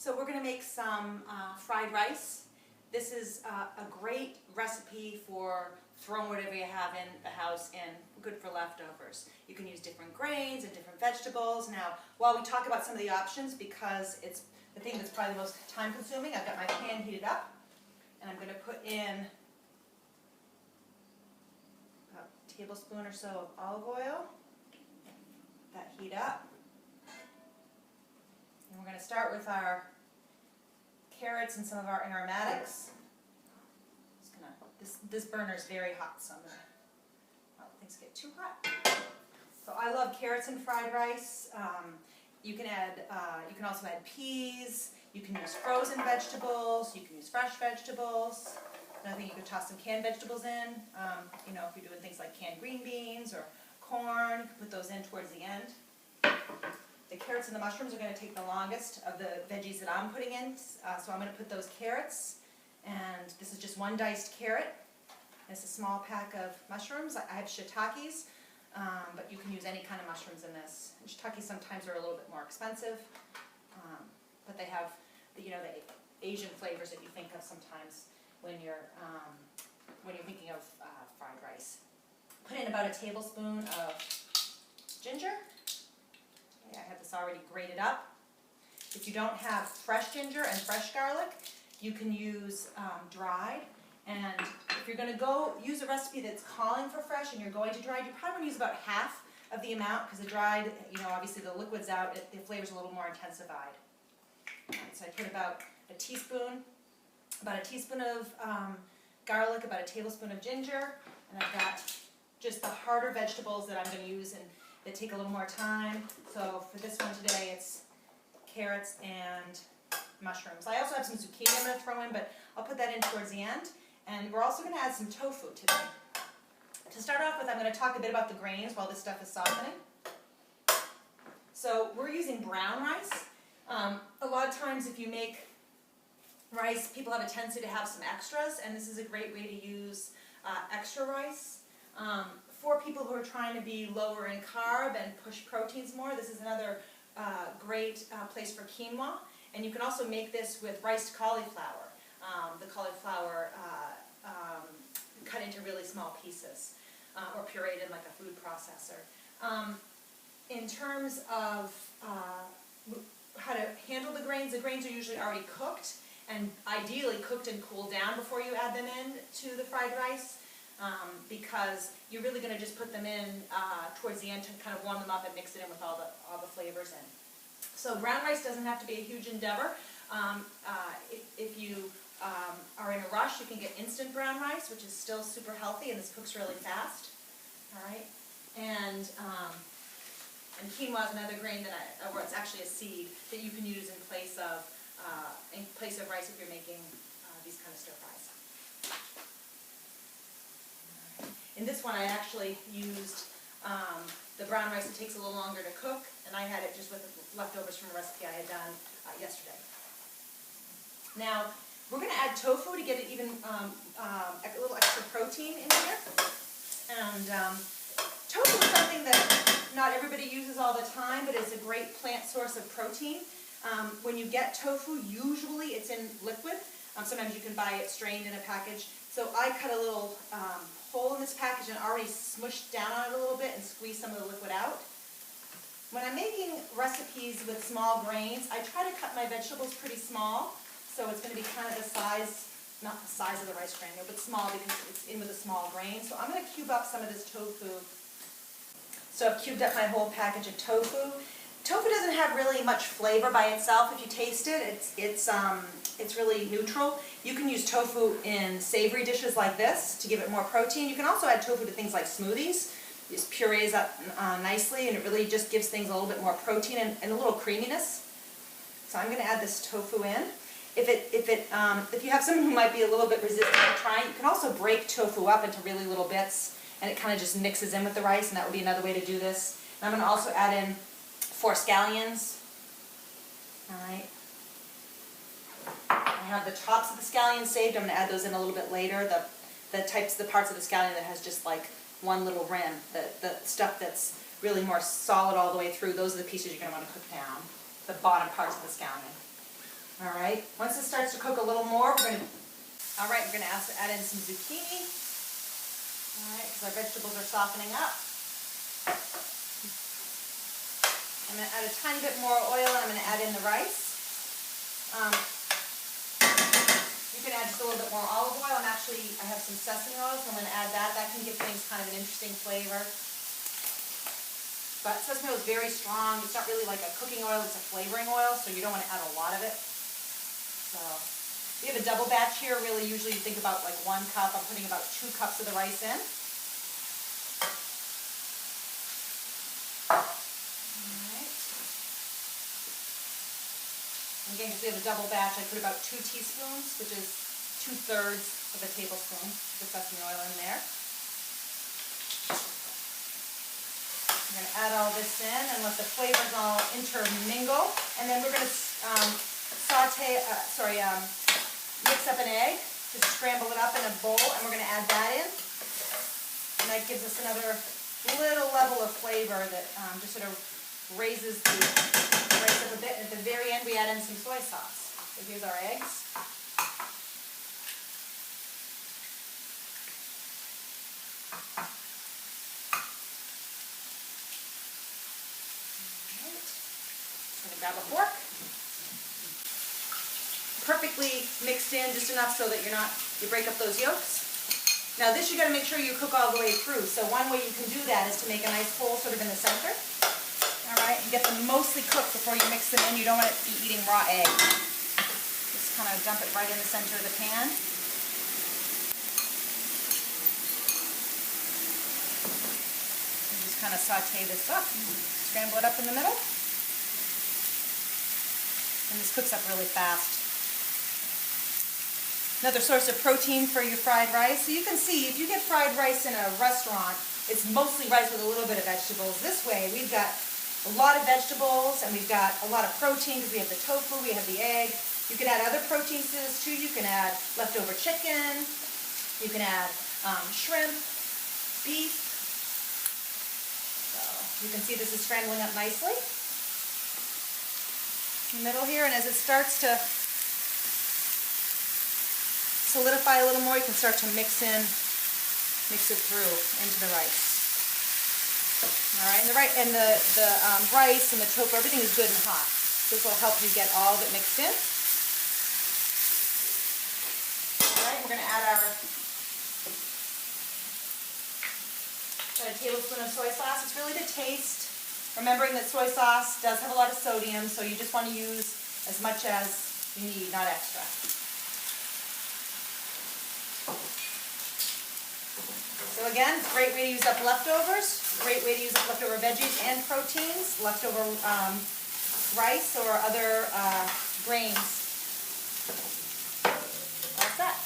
So we're going to make some fried rice. This is a great recipe for throwing whatever you have in the house in, good for leftovers. You can use different grains and different vegetables. Now, while we talk about some of the options, because it's the thing that's probably the most time consuming, I've got my pan heated up, and I'm going to put in a tablespoon or so of olive oil. Let that heat up. And we're going to start with our carrots and some of our aromatics. This burner is very hot, so I'm going to not let things get too hot. So I love carrots in fried rice. You can also add peas. You can use frozen vegetables. You can use fresh vegetables. Another thing, you could toss some canned vegetables in. You know, if you're doing things like canned green beans or corn, you can put those in towards the end. The carrots and the mushrooms are going to take the longest of the veggies that I'm putting in, so I'm going to put those carrots, and this is just one diced carrot. It's a small pack of mushrooms. I have shiitakes, but you can use any kind of mushrooms in this. And shiitakes sometimes are a little bit more expensive, but they have the Asian flavors that you think of sometimes when you're thinking of fried rice. Put in about a tablespoon of ginger. I have this already grated up. If you don't have fresh ginger and fresh garlic, you can use dried. And if you're going to use a recipe that's calling for fresh and you're going to dried, you probably want to use about half of the amount, because the dried, obviously the liquid's out, the flavor's a little more intensified. So I put about a teaspoon of garlic, about a tablespoon of ginger, and I've got just the harder vegetables that I'm going to use and that take a little more time. So for this one today, it's carrots and mushrooms. I also have some zucchini I'm going to throw in, but I'll put that in towards the end. And we're also going to add some tofu today. To start off with, I'm going to talk a bit about the grains while this stuff is softening. So we're using brown rice. A lot of times if you make rice, people have a tendency to have some extras, and this is a great way to use extra rice. For people who are trying to be lower in carb and push proteins more, this is another great place for quinoa. And you can also make this with riced cauliflower. The cauliflower cut into really small pieces or pureed in like a food processor. In terms of how to handle the grains are usually already cooked, and ideally cooked and cooled down before you add them in to the fried rice. Because you're really going to just put them in towards the end to kind of warm them up and mix it in with all the flavors in. So brown rice doesn't have to be a huge endeavor. If you are in a rush, you can get instant brown rice, which is still super healthy, and this cooks really fast. All right, and quinoa is another grain or it's actually a seed that you can use in place of rice if you're making these kind of stir fries. In this one, I actually used the brown rice. It takes a little longer to cook, and I had it just with the leftovers from a recipe I had done yesterday. Now, we're going to add tofu to get it even a little extra protein in here. And tofu is something that not everybody uses all the time, but it's a great plant source of protein. When you get tofu, usually it's in liquid. Sometimes you can buy it strained in a package. So I cut a little hole in this package and already smushed down on it a little bit and squeezed some of the liquid out. When I'm making recipes with small grains, I try to cut my vegetables pretty small. So it's going to be kind of the size, not the size of the rice granule, but small because it's in with a small grain. So I'm going to cube up some of this tofu. So I've cubed up my whole package of tofu. Tofu doesn't have really much flavor by itself. If you taste it, it's really neutral. You can use tofu in savory dishes like this to give it more protein. You can also add tofu to things like smoothies. It just purees up nicely, and it really just gives things a little bit more protein and a little creaminess. So I'm going to add this tofu in. If you have someone who might be a little bit resistant to trying, you can also break tofu up into really little bits, and it kind of just mixes in with the rice, and that would be another way to do this. And I'm going to also add in 4 scallions. All right. I have the tops of the scallions saved. I'm going to add those in a little bit later. The parts of the scallion that has just like one little rim. The stuff that's really more solid all the way through. Those are the pieces you're going to want to cook down. The bottom parts of the scallion. All right, once it starts to cook a little more, we're gonna add in some zucchini. All right, because our vegetables are softening up. I'm gonna add a tiny bit more oil, and I'm gonna add in the rice. You can add just a little bit more olive oil. I have some sesame oil, so I'm gonna add that. That can give things kind of an interesting flavor. But sesame oil is very strong. It's not really like a cooking oil, it's a flavoring oil, so you don't want to add a lot of it. So we have a double batch here. Really, usually you think about like 1 cup. I'm putting about 2 cups of the rice in. Alright. Again, because we have a double batch, I put about 2 teaspoons, which is 2/3 of a tablespoon of sesame oil in there. I'm going to add all this in and let the flavors all intermingle. And then we're going to mix up an egg, just scramble it up in a bowl, and we're going to add that in. And that gives us another little level of flavor that just sort of raises the rice up a bit. And at the very end, we add in some soy sauce. So here's our eggs. Grab a fork. Perfectly mixed in, just enough so that you break up those yolks. Now this you got to make sure you cook all the way through. So one way you can do that is to make a nice hole sort of in the center. All right, and get them mostly cooked before you mix them in. You don't want to be eating raw egg. Just kind of dump it right in the center of the pan. And just kind of saute this up. Scramble it up in the middle. And this cooks up really fast. Another source of protein for your fried rice. So you can see, if you get fried rice in a restaurant, it's mostly rice with a little bit of vegetables. This way, we've got a lot of vegetables, and we've got a lot of protein because we have the tofu, we have the egg. You can add other proteins to this too. You can add leftover chicken. You can add shrimp, beef. So you can see this is scrambling up nicely. Middle here, and as it starts to solidify a little more, you can start to mix it through into the rice. All right, and the rice and the tofu, everything is good and hot. This will help you get all of it mixed in. All right, we're going to add a tablespoon of soy sauce. It's really to taste. Remembering that soy sauce does have a lot of sodium, so you just want to use as much as you need, not extra. So again, it's a great way to use up leftovers, great way to use up leftover veggies and proteins, leftover rice or other grains. That's that.